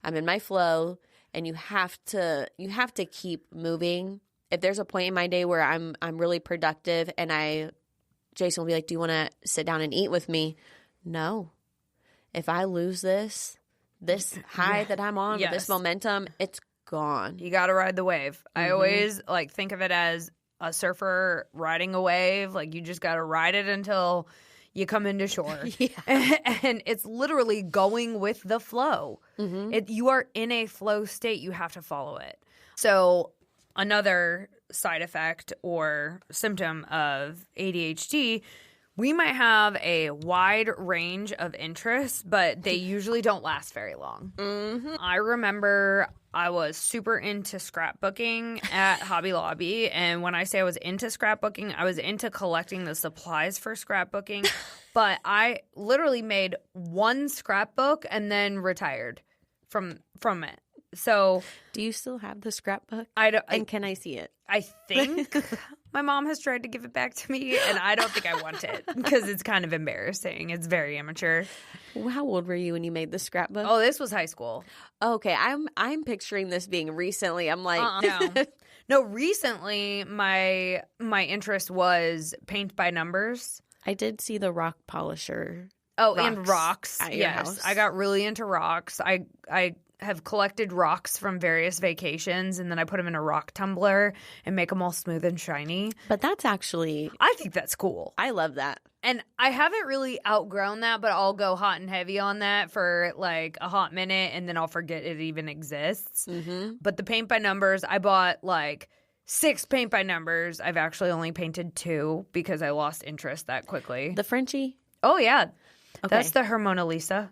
I'm in my flow. And you have to keep moving. If there's a point in my day where I'm really productive and Jason will be like, do you want to sit down and eat with me? No. If I lose this high that I'm on, with this momentum, it's gone. You got to ride the wave. I always think of it as a surfer riding a wave. Like you just got to ride it until you come into shore. And it's literally going with the flow. You are in a flow state. You have to follow it. So another side effect or symptom of ADHD, we might have a wide range of interests, but they usually don't last very long. I remember I was super into scrapbooking at Hobby Lobby. And when I say I was into scrapbooking, I was into collecting the supplies for scrapbooking. But I literally made one scrapbook and then retired from it. So, do you still have the scrapbook? And can I see it? I think my mom has tried to give it back to me, and I don't think I want it because it's kind of embarrassing. It's very immature. How old were you when you made the scrapbook? Oh, this was high school. Okay, I'm picturing this being recently. I'm like, no. Recently, my interest was paint by numbers. I did see the rock polisher. Oh, and rocks. At your house. I got really into rocks. I have collected rocks from various vacations, and then I put them in a rock tumbler and make them all smooth and shiny. But that's actually... I think that's cool. I love that. And I haven't really outgrown that, but I'll go hot and heavy on that for like a hot minute, and then I'll forget it even exists. But the paint by numbers, I bought like 6 paint by numbers. I've actually only painted 2 because I lost interest that quickly. The Frenchie? Oh, yeah. Okay. That's the Mona Lisa.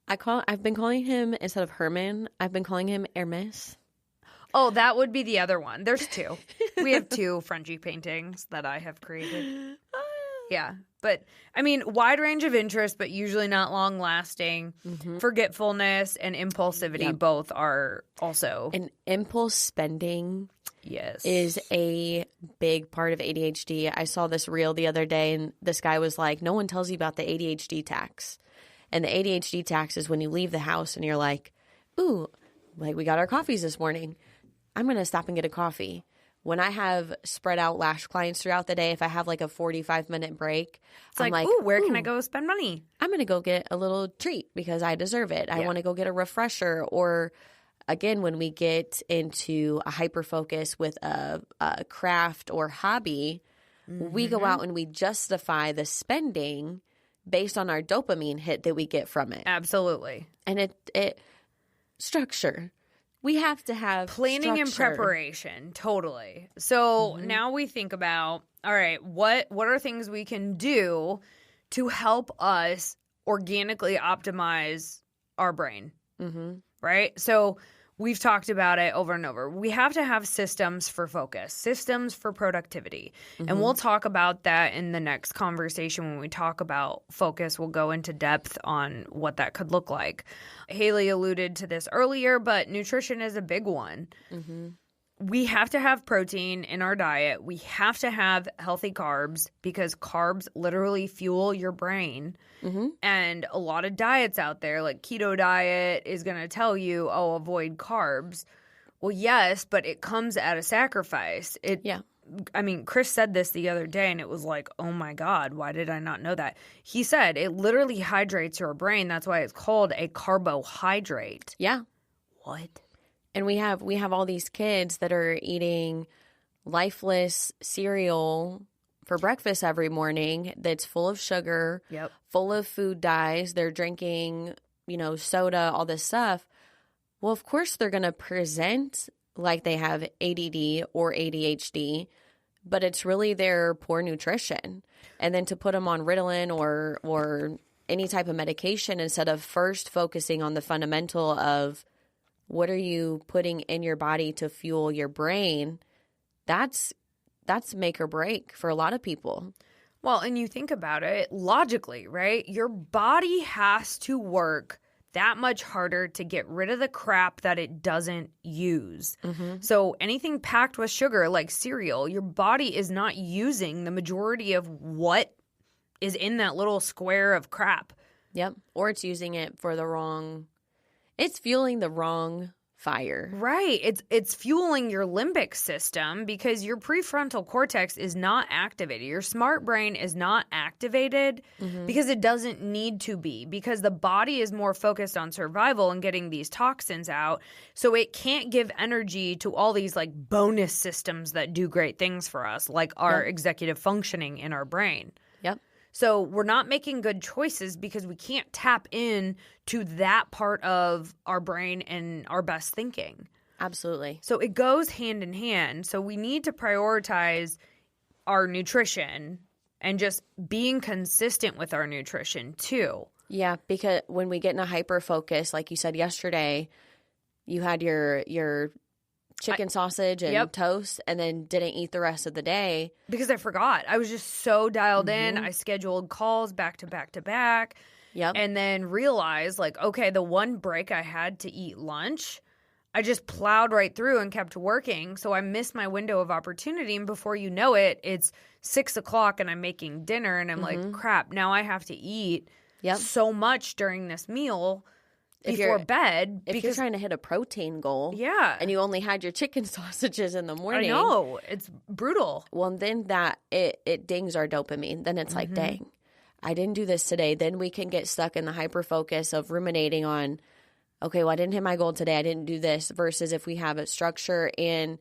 I've been calling him, instead of Herman, I've been calling him Hermes. Oh, that would be the other one. There's 2. We have 2 Frenchie paintings that I have created. Yeah. But, I mean, wide range of interest, but usually not long lasting. Forgetfulness and impulsivity both are also. And impulse spending Yes. is a big part of ADHD. I saw this reel the other day, and this guy was like, no one tells you about the ADHD tax. And the ADHD tax is when you leave the house and you're like, ooh, like we got our coffees this morning. I'm going to stop and get a coffee. When I have spread out lash clients throughout the day, if I have like a 45-minute break, I'm like, ooh, where can I go spend money? I'm going to go get a little treat because I deserve it. I want to go get a refresher. Or again, when we get into a hyper focus with a craft or hobby, we go out and we justify the spending based on our dopamine hit that we get from it. Absolutely. And it structure. We have to have planning and structure. preparation. Totally. So now we think about, all right, what are things we can do to help us organically optimize our brain? Right? So we've talked about it over and over. We have to have systems for focus, systems for productivity. And we'll talk about that in the next conversation. When we talk about focus, we'll go into depth on what that could look like. Haley alluded to this earlier, but nutrition is a big one. We have to have protein in our diet. We have to have healthy carbs because carbs literally fuel your brain. And a lot of diets out there, like keto diet, is going to tell you, oh, avoid carbs. Well, yes, but it comes at a sacrifice. I mean, Chris said this the other day, and it was like, oh my God, why did I not know that? He said it literally hydrates your brain. That's why it's called a carbohydrate. Yeah. What? And we have all these kids that are eating lifeless cereal for breakfast every morning that's full of sugar, full of food dyes. They're drinking, soda, all this stuff. Well, of course they're going to present like they have ADD or ADHD, but it's really their poor nutrition. And then to put them on Ritalin or any type of medication instead of first focusing on the fundamental of what are you putting in your body to fuel your brain, that's make or break for a lot of people. Well, and you think about it logically, right? Your body has to work that much harder to get rid of the crap that it doesn't use. So anything packed with sugar like cereal, your body is not using the majority of what is in that little square of crap. Yep. Or it's using it for the wrong – it's fueling the wrong fire. Right. It's fueling your limbic system because your prefrontal cortex is not activated. Your smart brain is not activated because it doesn't need to be, because the body is more focused on survival and getting these toxins out. So it can't give energy to all these like bonus systems that do great things for us, like our executive functioning in our brain. Yep. So we're not making good choices because we can't tap in to that part of our brain and our best thinking. Absolutely. So it goes hand in hand. So we need to prioritize our nutrition and just being consistent with our nutrition too. Yeah, because when we get in a hyper focus, like you said yesterday, you had your chicken sausage and toast and then didn't eat the rest of the day. Because I forgot. I was just so dialed in. I scheduled calls back to back to back. And then realized, like, okay, the one break I had to eat lunch, I just plowed right through and kept working. So I missed my window of opportunity. And before you know it, it's 6 o'clock and I'm making dinner. And I'm like, crap, now I have to eat so much during this meal before bed. If you're trying to hit a protein goal. Yeah. And you only had your chicken sausages in the morning. I know. It's brutal. Well, and then it dings our dopamine. Then it's like, dang, I didn't do this today. Then we can get stuck in the hyper focus of ruminating on, okay, well, I didn't hit my goal today. I didn't do this. Versus if we have a structure. And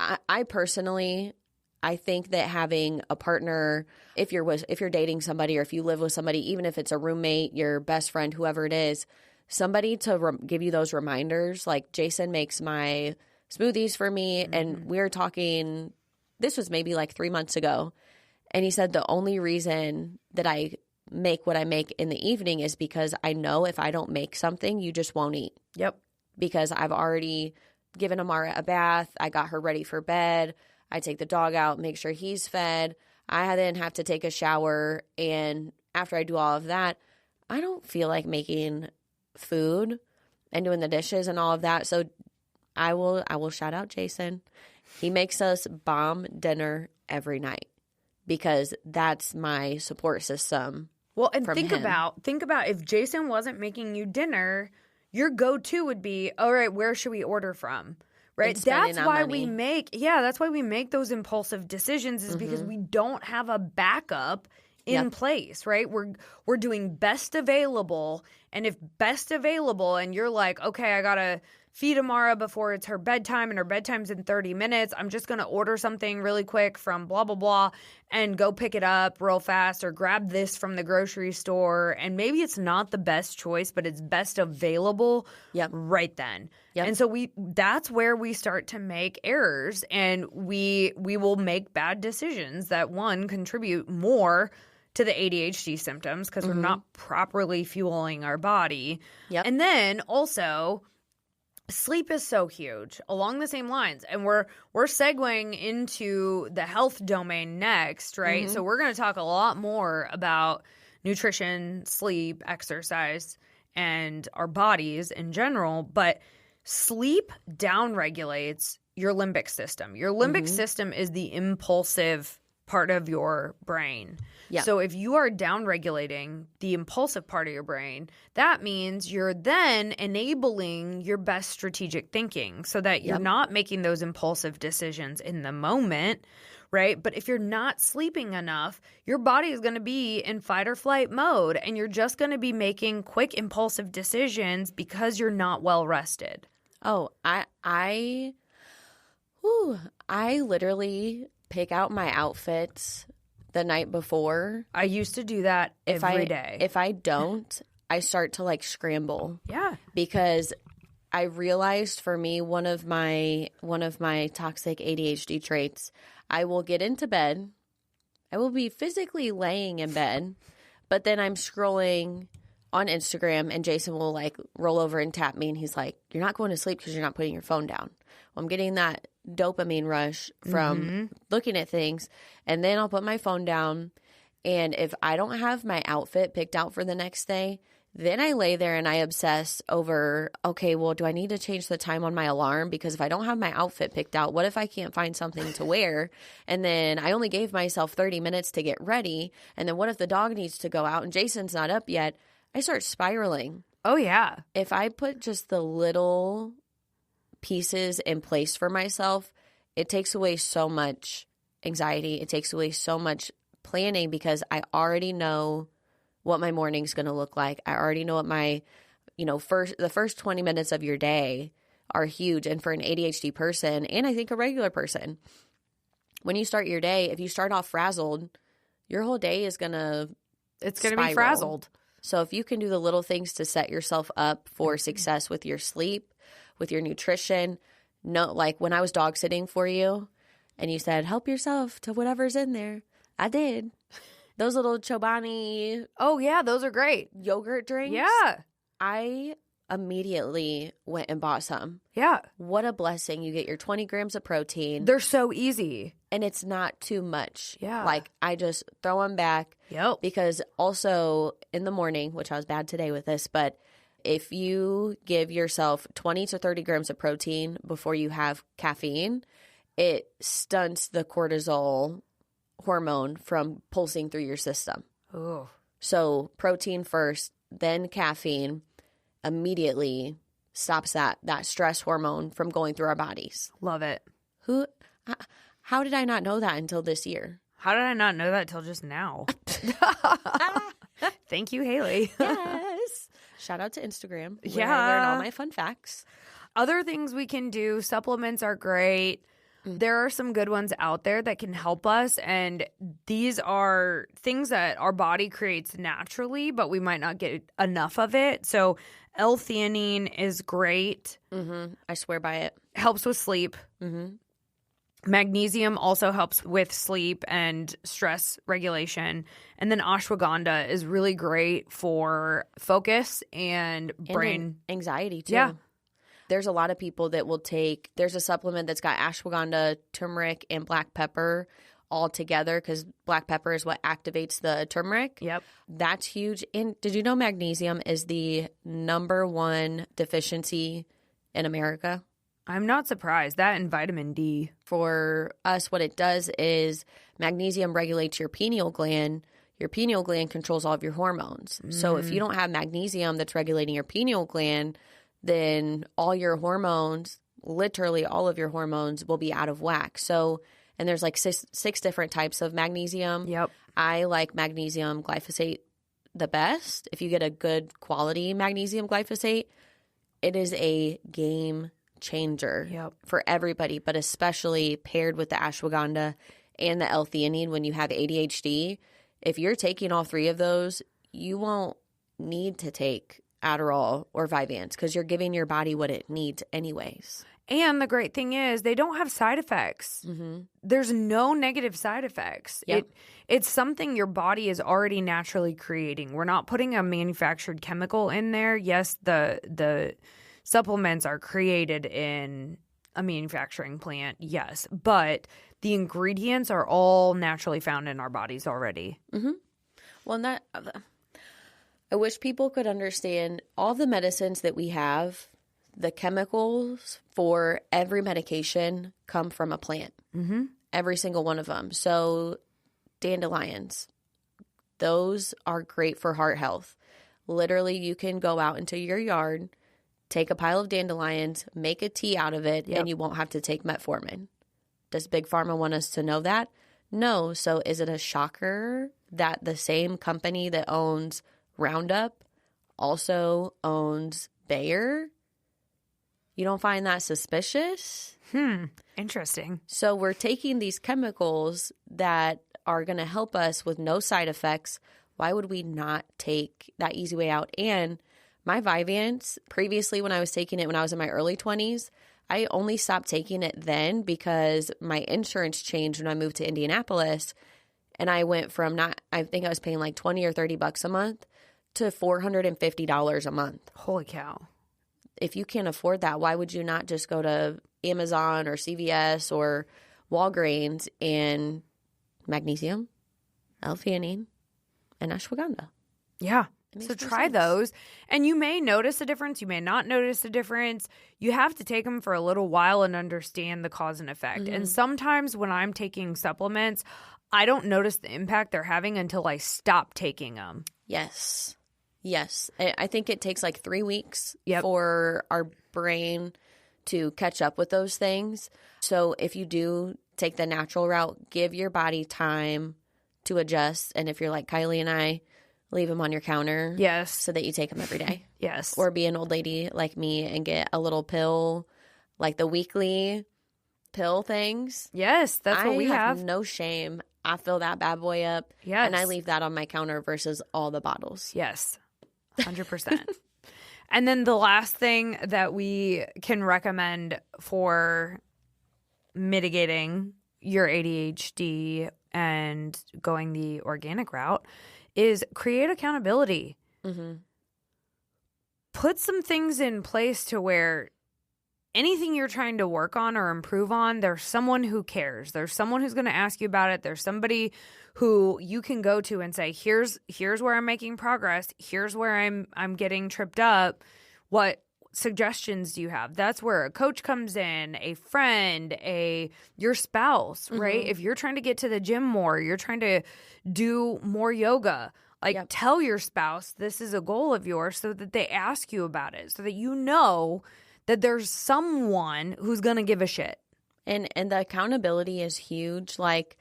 I personally, I think that having a partner, if you're dating somebody or if you live with somebody, even if it's a roommate, your best friend, whoever it is, somebody to give you those reminders. Like Jason makes my smoothies for me, and we were talking, this was maybe like 3 months ago, and he said the only reason that I make what I make in the evening is because I know if I don't make something, you just won't eat. Yep. Because I've already given Amara a bath. I got her ready for bed. I take the dog out, make sure he's fed. I then have to take a shower, and after I do all of that, I don't feel like making food and doing the dishes and all of that. So I will shout out Jason He makes us bomb dinner every night because that's my support system. Well, and think him. about if Jason wasn't making you dinner, your go-to would be, all right, where should we order from? Right? That's why we make those impulsive decisions is because we don't have a backup in place, right? We're doing best available, and if best available and you're like, okay, I got to feed Amara before it's her bedtime and her bedtime's in 30 minutes. I'm just going to order something really quick from blah, blah, blah and go pick it up real fast or grab this from the grocery store. And maybe it's not the best choice, but it's best available right then. Yep. And so that's where we start to make errors, and we will make bad decisions that, one, contribute more to the ADHD symptoms because we're not properly fueling our body. Yep. And then also, sleep is so huge along the same lines. And we're segueing into the health domain next, right? So we're going to talk a lot more about nutrition, sleep, exercise, and our bodies in general. But sleep downregulates your limbic system. Your limbic system is the impulsive part of your brain. Yeah. So if you are downregulating the impulsive part of your brain, that means you're then enabling your best strategic thinking so that you're not making those impulsive decisions in the moment, right? But if you're not sleeping enough, your body is going to be in fight or flight mode, and you're just going to be making quick impulsive decisions because you're not well rested. Oh, I literally pick out my outfits the night before. I used to do that every day. If I don't, I start to like scramble. Yeah. Because I realized for me, one of my toxic ADHD traits, I will get into bed. I will be physically laying in bed, but then I'm scrolling on Instagram and Jason will like roll over and tap me and he's like, "You're not going to sleep because you're not putting your phone down." Well, I'm getting that dopamine rush from looking at things, and then I'll put my phone down, and if I don't have my outfit picked out for the next day, then I lay there and I obsess over, okay, well, do I need to change the time on my alarm? Because if I don't have my outfit picked out, what if I can't find something to wear? And then I only gave myself 30 minutes to get ready, and then what if the dog needs to go out and Jason's not up yet? I start spiraling. Oh, yeah. If I put just the little pieces in place for myself, it takes away so much anxiety. It takes away so much planning because I already know what my morning's going to look like. I already know what my, the first 20 minutes of your day are huge. And for an ADHD person, and I think a regular person, when you start your day, if you start off frazzled, your whole day is going to be frazzled. So if you can do the little things to set yourself up for success with your sleep, with your nutrition, like when I was dog sitting for you and you said, help yourself to whatever's in there. I did. Those little Chobani. Oh, yeah, those are great. Yogurt drinks. Yeah. I immediately went and bought some. Yeah. What a blessing. You get your 20 grams of protein. They're so easy. And it's not too much. Yeah. Like I just throw them back. Yep. Because also in the morning, which I was bad today with this, but if you give yourself 20 to 30 grams of protein before you have caffeine, it stunts the cortisol hormone from pulsing through your system. Oh. So protein first, then caffeine immediately stops that stress hormone from going through our bodies. Love it. How did I not know that until this year? How did I not know that till just now? Thank you, Haley. Yes. Shout out to Instagram. Yeah. I learn all my fun facts. Other things we can do, supplements are great. There are some good ones out there that can help us, and these are things that our body creates naturally, but we might not get enough of it. So L-theanine is great. I swear by it. Helps with sleep. Magnesium also helps with sleep and stress regulation. And then ashwagandha is really great for focus and brain. Anxiety, too. Yeah. There's a lot of people that will take – there's a supplement that's got ashwagandha, turmeric, and black pepper all together because black pepper is what activates the turmeric. Yep. That's huge. And did you know magnesium is the #1 deficiency in America? I'm not surprised. That and vitamin D. For us, what it does is magnesium regulates your pineal gland. Your pineal gland controls all of your hormones. So if you don't have magnesium that's regulating your pineal gland, then all your hormones, literally all of your hormones, will be out of whack. So, and there's like six different types of magnesium. Yep. I like magnesium glyphosate the best. If you get a good quality magnesium glyphosate, it is a game changer for everybody, but especially paired with the ashwagandha and the L-theanine when you have ADHD. If you're taking all three of those, you won't need to take Adderall or Vyvanse because you're giving your body what it needs anyways. And the great thing is they don't have side effects. Mm-hmm. There's no negative side effects. Yep. It's something your body is already naturally creating. We're not putting a manufactured chemical in there. Yes, the supplements are created in a manufacturing plant, yes. But the ingredients are all naturally found in our bodies already. Mm-hmm. Well, I wish people could understand all the medicines that we have. The chemicals for every medication come from a plant. Mm-hmm. Every single one of them. So dandelions, those are great for heart health. Literally, you can go out into your yard, take a pile of dandelions, make a tea out of it, and you won't have to take metformin. Does Big Pharma want us to know that? No. So is it a shocker that the same company that owns Roundup also owns Bayer? You don't find that suspicious? Interesting. So we're taking these chemicals that are going to help us with no side effects. Why would we not take that easy way out? And my Vyvanse, previously when I was taking it when I was in my early 20s, I only stopped taking it then because my insurance changed when I moved to Indianapolis. And I went from I think I was paying like $20 or $30 a month to $450 a month. Holy cow. If you can't afford that, why would you not just go to Amazon or CVS or Walgreens and magnesium, L-theanine, and ashwagandha? Yeah. So try those. And you may notice a difference. You may not notice a difference. You have to take them for a little while and understand the cause and effect. Mm-hmm. And sometimes when I'm taking supplements, I don't notice the impact they're having until I stop taking them. Yes. I think it takes like 3 weeks for our brain to catch up with those things. So if you do take the natural route, give your body time to adjust. And if you're like Kiley and I, leave them on your counter. Yes. So that you take them every day. Yes. Or be an old lady like me and get a little pill, like the weekly pill things. Yes, that's what we have. No shame. I fill that bad boy up. Yes. And I leave that on my counter versus all the bottles. Yes. 100%. And then the last thing that we can recommend for mitigating your ADHD and going the organic route is create accountability. Mm-hmm. Put some things in place to where anything you're trying to work on or improve on, there's someone who cares. There's someone who's going to ask you about it. There's somebody who you can go to and say, here's where I'm making progress. Here's where I'm getting tripped up. What suggestions do you have? That's where a coach comes in, a friend, your spouse, right? Mm-hmm. If you're trying to get to the gym more, you're trying to do more yoga, tell your spouse this is a goal of yours so that they ask you about it, so that you know that there's someone who's going to give a shit. And the accountability is huge. Like,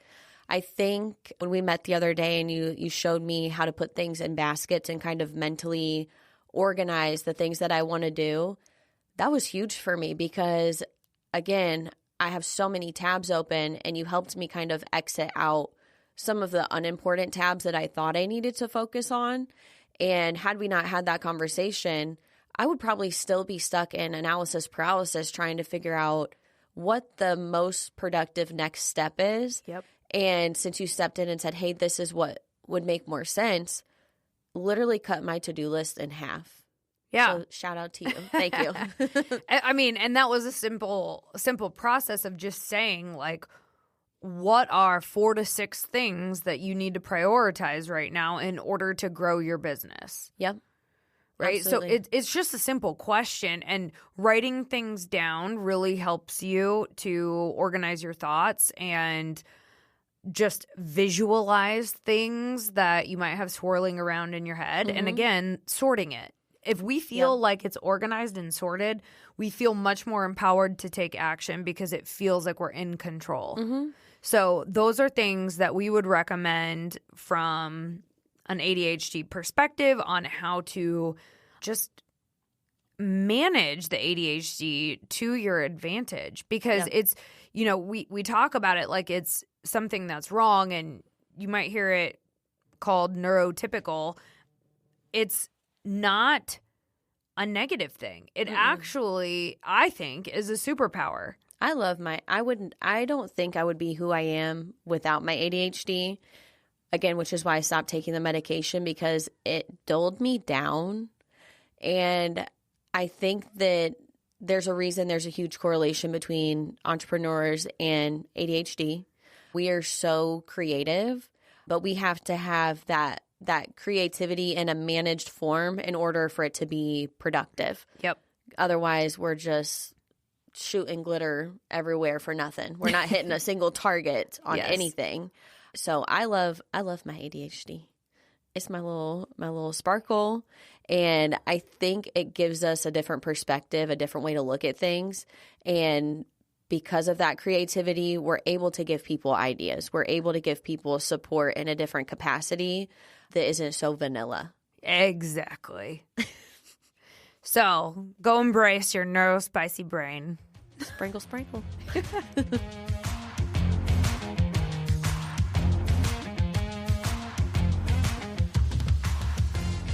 I think when we met the other day and you showed me how to put things in baskets and kind of mentally organize the things that I want to do, that was huge for me because, again, I have so many tabs open and you helped me kind of exit out some of the unimportant tabs that I thought I needed to focus on. And had we not had that conversation, I would probably still be stuck in analysis paralysis trying to figure out what the most productive next step is. Yep. And since you stepped in and said, hey, this is what would make more sense, literally cut my to-do list in half. Yeah. So shout out to you. Thank you. I mean, and that was a simple process of just saying, like, what are 4 to 6 things that you need to prioritize right now in order to grow your business? Yep. right? Absolutely. So it's just a simple question, and writing things down really helps you to organize your thoughts and just visualize things that you might have swirling around in your head. And again, sorting it. If we feel like it's organized and sorted, we feel much more empowered to take action because it feels like we're in control. So those are things that we would recommend from an ADHD perspective on how to just manage the ADHD to your advantage, because it's, we talk about it like it's something that's wrong, and you might hear it called neurotypical. It's not a negative thing. It actually, I think, is a superpower. I don't think I would be who I am without my ADHD. Again, which is why I stopped taking the medication, because it dulled me down. And I think that there's a huge correlation between entrepreneurs and ADHD. We are so creative, but we have to have that creativity in a managed form in order for it to be productive. Yep. Otherwise, we're just shooting glitter everywhere for nothing. We're not hitting a single target on anything. So I love my ADHD. It's my little sparkle, and I think it gives us a different perspective, a different way to look at things. And because of that creativity, we're able to give people ideas. We're able to give people support in a different capacity that isn't so vanilla. Exactly. So go embrace your neurospicy brain. Sprinkle, sprinkle.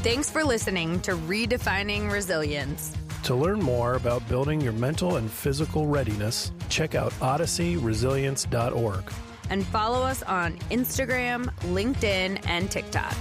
Thanks for listening to Redefining Resilience. To learn more about building your mental and physical readiness, check out odysseyresilience.org. And follow us on Instagram, LinkedIn, and TikTok.